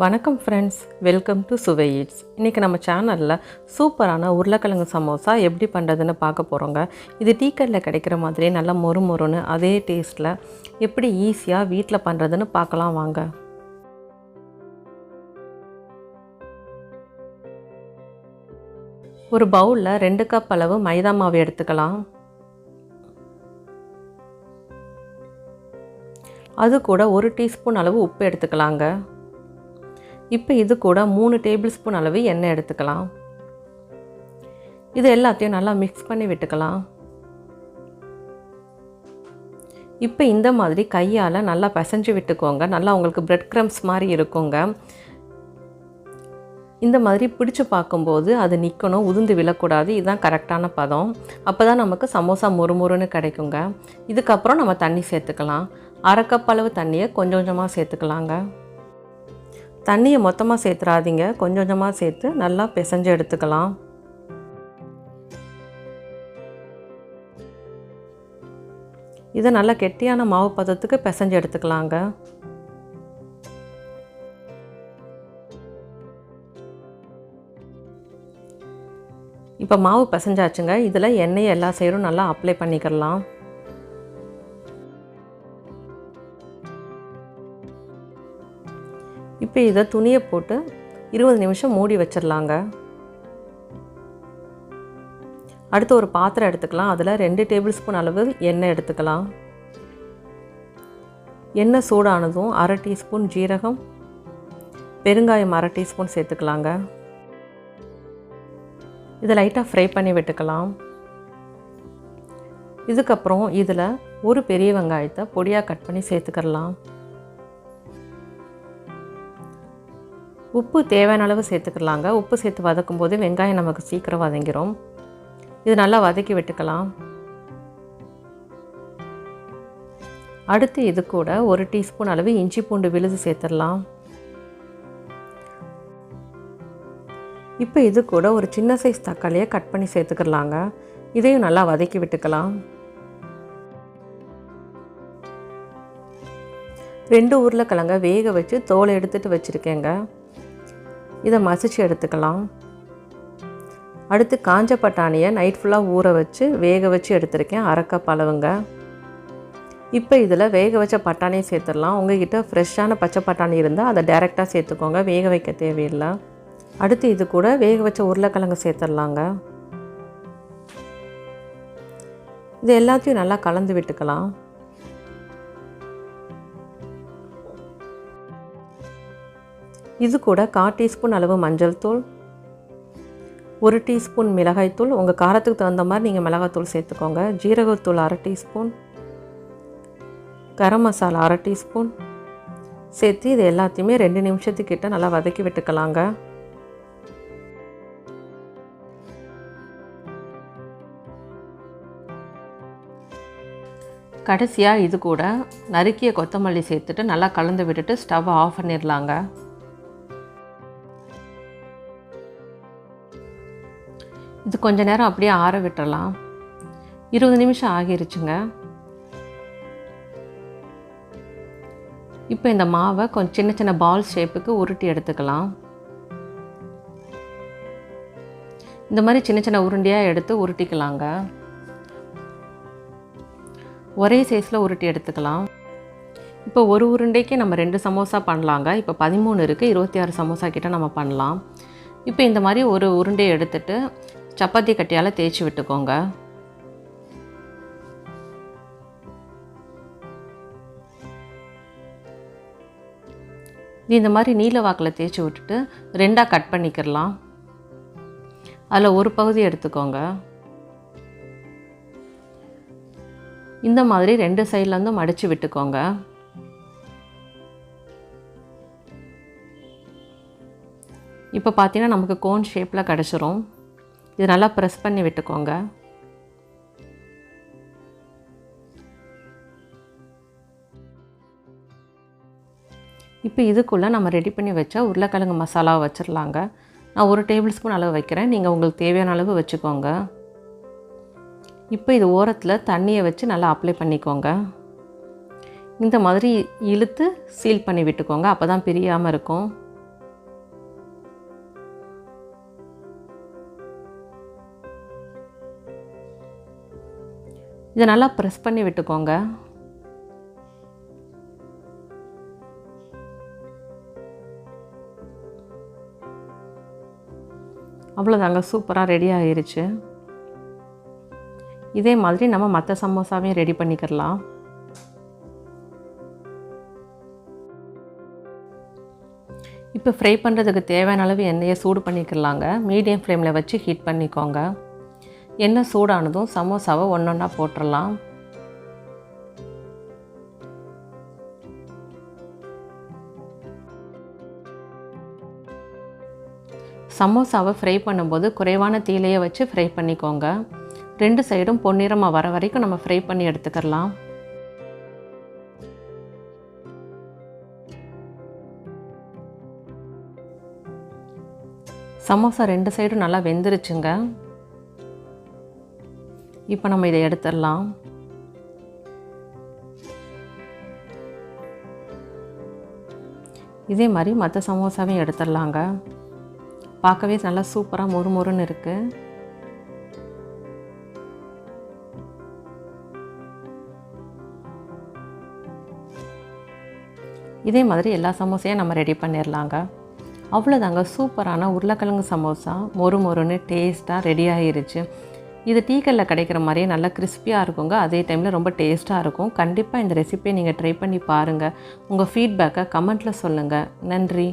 வணக்கம் friends, welcome to சுவை eats. இன்றைக்கி நம்ம சேனலில் சூப்பரான உருளைக்கிழங்கு சமோசா எப்படி பண்ணுறதுன்னு பார்க்க போகிறோங்க. இது டீ கடையில் கிடைக்கிற மாதிரி நல்லா மொறு மொறுன்னு அதே டேஸ்ட்டில் எப்படி ஈஸியாக வீட்டில் பண்ணுறதுன்னு பார்க்கலாம் வாங்க. ஒரு பவுலில் 2 கப் அளவு மைதா மாவு எடுத்துக்கலாம். அது கூட 1 டீஸ்பூன் அளவு உப்பு எடுத்துக்கலாங்க. இப்போ இது கூட 3 டேபிள் ஸ்பூன் அளவு எண்ணெய் எடுத்துக்கலாம். இது எல்லாத்தையும் நல்லா மிக்ஸ் பண்ணி விட்டுக்கலாம். இப்போ இந்த மாதிரி கையால் நல்லா பிசைஞ்சு விட்டுக்கோங்க. நல்லா உங்களுக்கு பிரெட் க்ரம்ஸ் மாதிரி இருக்குங்க. இந்த மாதிரி பிடிச்சு பார்க்கும்போது அது நிற்கணும், உதிர்ந்து விழக்கூடாது. இதுதான் கரெக்டான பதம். அப்போ தான் நமக்கு சமோசா மொறுமொறுன்னு கிடைக்குங்க. இதுக்கப்புறம் நம்ம தண்ணி சேர்த்துக்கலாம். 1/2 கப் அளவு தண்ணியை கொஞ்சம் கொஞ்சமாக சேர்த்துக்கலாங்க. தண்ணியை மொத்தமாக சேர்த்துறாதீங்க, கொஞ்சம் கொஞ்சமாக சேர்த்து நல்லா பிசைஞ்சு எடுத்துக்கலாம். இதை நல்லா கெட்டியான மாவு பதத்துக்கு பிசைஞ்சு எடுத்துக்கலாங்க. இப்போ மாவு பிசைஞ்சாச்சுங்க. இதில் எண்ணெயை எல்லா சைடும் நல்லா அப்ளை பண்ணிக்கலாம். இப்போ இதை துணியை போட்டு 20 நிமிஷம் மூடி வச்சிடலாங்க. அடுத்து ஒரு பாத்திரம் எடுத்துக்கலாம். அதில் 2 டேபிள் ஸ்பூன் அளவு எண்ணெய் எடுத்துக்கலாம். எண்ணெய் சூடானதும் 1/2 டீஸ்பூன் ஜீரகம், பெருங்காயம் 1/2 டீஸ்பூன் சேர்த்துக்கலாங்க. இதை லைட்டாக ஃப்ரை பண்ணி விட்டுக்கலாம். இதுக்கப்புறம் இதில் ஒரு பெரிய வெங்காயத்தை பொடியாக கட் பண்ணி சேர்த்துக்கலாம். உப்பு தேவையான அளவு சேர்த்துக்கலாங்க. உப்பு சேர்த்து வதக்கும் போது வெங்காயம் நமக்கு சீக்கிரம் வதங்கிடும். இது நல்லா வதக்கி விட்டுக்கலாம். அடுத்து இது கூட 1 டீஸ்பூன் அளவு இஞ்சி பூண்டு விழுது சேர்த்துடலாம். இப்போ இது கூட ஒரு சின்ன சைஸ் தக்காளியை கட் பண்ணி சேர்த்துக்கலாங்க. இதையும் நல்லா வதக்கி விட்டுக்கலாம். 2 உருளைக்கிழங்கை வேக வச்சு தோலை எடுத்துகிட்டு வச்சுருக்கேங்க. இதை மசிச்சு எடுத்துக்கலாம். அடுத்து காஞ்ச பட்டாணியை நைட் ஃபுல்லாக ஊற வச்சு வேக வச்சு எடுத்துருக்கேன், 1/2 கப் அளவுங்க. இப்போ இதில் வேக வச்ச பட்டாணியை சேர்த்துடலாம். உங்கள்கிட்ட ஃப்ரெஷ்ஷான பச்சை பட்டாணி இருந்தால் அதை டைரெக்டாக சேர்த்துக்கோங்க, வேக வைக்க தேவையில்லை. அடுத்து இது கூட வேக வச்ச உருளைக்கிழங்கு சேர்த்துடலாங்க. இது எல்லாத்தையும் நல்லா கலந்து விட்டுக்கலாம். இது கூட 1/4 டீஸ்பூன் அளவு மஞ்சள் தூள், 1 டீஸ்பூன் மிளகாய்த்தூள், உங்கள் காரத்துக்கு தகுந்த மாதிரி நீங்கள் மிளகாய்த்தூள் சேர்த்துக்கோங்க. ஜீரகத்தூள் 1/2 டீஸ்பூன், கரம் மசாலா 1/2 டீஸ்பூன் சேர்த்து இது எல்லாத்தையுமே 2 நிமிஷத்துக்கிட்ட நல்லா வதக்கி விட்டுக்கலாங்க. கடைசியாக இது கூட நறுக்கிய கொத்தமல்லி சேர்த்துட்டு நல்லா கலந்து விட்டுட்டு ஸ்டவ்வை ஆஃப் பண்ணிடலாங்க. இது கொஞ்ச நேரம் அப்படியே ஆற விட்டுறலாம். 20 நிமிஷம் ஆகிருச்சுங்க. இப்போ இந்த மாவை கொஞ்சம் சின்ன சின்ன பால் ஷேப்புக்கு உருட்டி எடுத்துக்கலாம். இந்த மாதிரி சின்ன சின்ன உருண்டையாக எடுத்து உருட்டிக்கலாங்க. ஒரே சைஸில் உருட்டி எடுத்துக்கலாம். இப்போ ஒரு உருண்டைக்கு நம்ம 2 சமோசா பண்ணலாங்க. இப்போ 13 இருக்குது, 26 சமோசா கிட்ட நம்ம பண்ணலாம். இப்போ இந்த மாதிரி ஒரு உருண்டையை எடுத்துட்டு சப்பாத்தி கட்டியால் தேய்ச்சி விட்டுக்கோங்க. இந்த மாதிரி நீல வாக்கில் தேய்ச்சி விட்டுட்டு 2ஆக கட் பண்ணிக்கிறலாம். அதில் ஒரு பகுதி எடுத்துக்கோங்க. இந்த மாதிரி 2 சைட்லேருந்து மடித்து விட்டுக்கோங்க. இப்போ பார்த்தீங்கன்னா நமக்கு கோன் ஷேப்பில் கிடச்சிரும். இது நல்லா ப்ரெஸ் பண்ணி விட்டுக்கோங்க. இப்போ இதுக்குள்ளே நம்ம ரெடி பண்ணி வச்ச உருளைக்கிழங்கு மசாலாவை வச்சிடலாங்க. நான் 1 டேபிள் ஸ்பூன் அளவு வைக்கிறேன், நீங்கள் உங்களுக்கு தேவையான அளவு வச்சுக்கோங்க. இப்போ இது ஓரத்தில் தண்ணியை வச்சு நல்லா அப்ளை பண்ணிக்கோங்க. இந்த மாதிரி இழுத்து சீல் பண்ணி விட்டுக்கோங்க, அப்போ தான் பிரியாமல் இருக்கும். இதை நல்லா ப்ரெஸ் பண்ணி விட்டுக்கோங்க. அவ்வளோதாங்க, சூப்பராக ரெடி ஆகிருச்சு. இதே மாதிரி நம்ம மற்ற சமோசாவையும் ரெடி பண்ணிக்கிறலாம். இப்போ ஃப்ரை பண்ணுறதுக்கு தேவையான அளவு எண்ணெயை சூடு பண்ணிக்கலாங்க. மீடியம் ஃப்ளேமில் வச்சு ஹீட் பண்ணிக்கோங்க. எண்ணெய் சூடானதும் சமோசாவை ஒன்றொன்றா போட்டுடலாம். சமோசாவை ஃப்ரை பண்ணும்போது குறைவான தீயிலையே வச்சு ஃப்ரை பண்ணிக்கோங்க. 2 சைடும் பொன்னிறமாக வர வரைக்கும் நம்ம ஃப்ரை பண்ணி எடுத்துக்கலாம். சமோசா 2 சைடும் நல்லா வெந்துருச்சுங்க. இப்போ நம்ம இதை எடுத்துடலாம். இதே மாதிரி மற்ற சமோசாவையும் எடுத்துடலாங்க. பார்க்கவே நல்லா சூப்பராக மொறுமொறுன்னு இருக்குது. இதே மாதிரி எல்லா சமோசையும் நம்ம ரெடி பண்ணிடலாங்க. அவ்வளோதாங்க, சூப்பரான உருளைக்கிழங்கு சமோசா மொறுமொறுன்னு டேஸ்ட்டாக ரெடி ஆகிருச்சு. இது டீக்கல்லில் கிடைக்கிற மாதிரியே நல்லா கிறிஸ்பியாக இருக்குங்க. அதே டைமில் ரொம்ப டேஸ்ட்டாக இருக்கும். கண்டிப்பாக இந்த ரெசிபியை நீங்கள் ட்ரை பண்ணி பாருங்கள். உங்கள் ஃபீட்பேக்கை கமெண்ட்டில் சொல்லுங்கள். நன்றி.